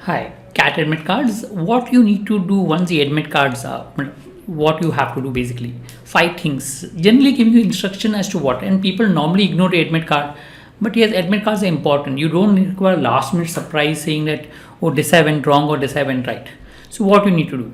Hi, CAT admit cards. What you need to do once the admit cards are, what you have to do basically. 5 things. Generally giving you instruction as to what, and people normally ignore the admit card. But yes, admit cards are important. You don't require last minute surprise saying that, oh, this I went wrong or this I went right. So what you need to do?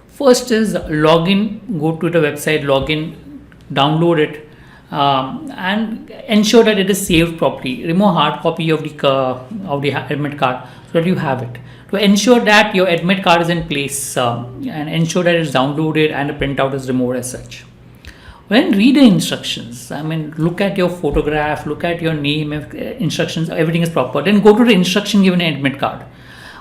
First is log in, go to the website, log in, download it, and ensure that it is saved properly. Remove hard copy of the admit card so that you have it. To ensure that your admit card is in place and ensure that it's downloaded and the printout is removed as such. When read the instructions, look at your photograph, look at your name, instructions, everything is proper. Then go to the instruction given in admit card.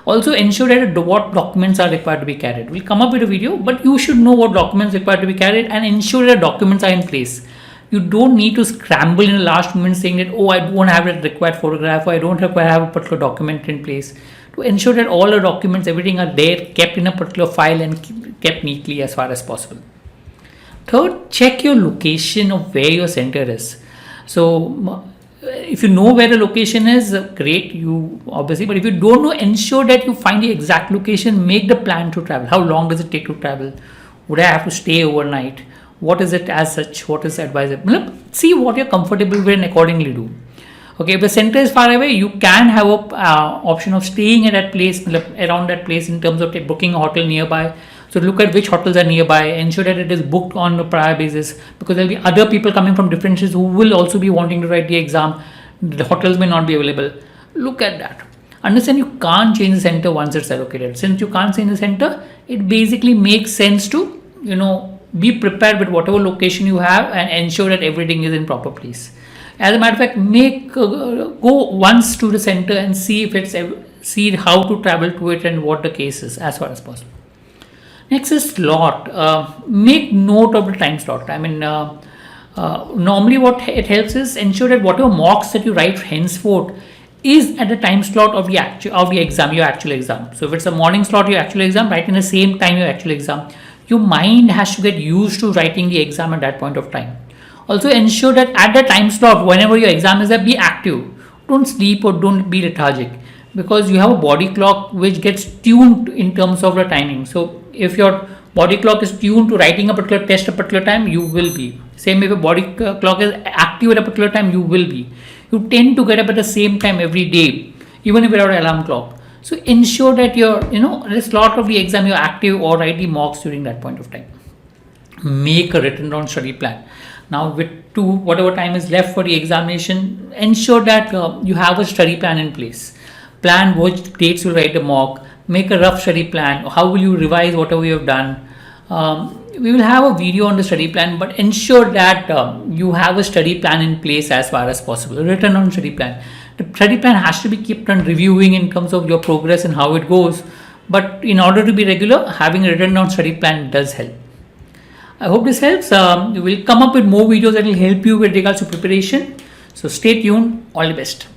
Also ensure that what documents are required to be carried. We'll come up with a video, but you should know what documents are required to be carried and ensure that documents are in place. You don't need to scramble in the last moment saying that, oh, I don't have a required photograph or I don't have a particular document in place. To ensure that all the documents, everything are there, kept in a particular file and kept neatly as far as possible. Third, check your location of where your center is. So if you know where the location is, great, you obviously, but if you don't know, ensure that you find the exact location, make the plan to travel. How long does it take to travel? Would I have to stay overnight? What is it as such? What is advisable? See what you're comfortable with and accordingly do. Okay, if the center is far away, you can have a option of staying at that place, around that place in terms of booking a hotel nearby. So look at which hotels are nearby, ensure that it is booked on a prior basis because there will be other people coming from different cities who will also be wanting to write the exam. The hotels may not be available. Look at that. Understand you can't change the center once it's allocated. Since you can't change the center, it basically makes sense to, be prepared with whatever location you have and ensure that everything is in proper place. As a matter of fact, go once to the center and see see how to travel to it and what the case is as far as possible. Next is slot. Make note of the time slot. Normally what it helps is ensure that whatever mocks that you write henceforth is at the time slot of the exam, your actual exam. So if it's a morning slot, your actual exam, write in the same time your actual exam. Your mind has to get used to writing the exam at that point of time. Also ensure that at the time slot, whenever your exam is there, be active. Don't sleep or don't be lethargic because you have a body clock which gets tuned in terms of the timing. So if your body clock is tuned to writing a particular test at a particular time, you will be. Same if your body clock is active at a particular time, you will be. You tend to get up at the same time every day, even if without an alarm clock. So ensure that the slot of the exam you're active or write the mocks during that point of time. Make a written down study plan. Now whatever time is left for the examination, ensure that you have a study plan in place. Plan which dates you'll write the mock. Make a rough study plan. How will you revise whatever you have done? We will have a video on the study plan, but ensure that you have a study plan in place as far as possible. Written down study plan. The study plan has to be kept on reviewing in terms of your progress and how it goes. But in order to be regular, having a written down study plan does help. I hope this helps. We will come up with more videos that will help you with regards to preparation. So stay tuned. All the best.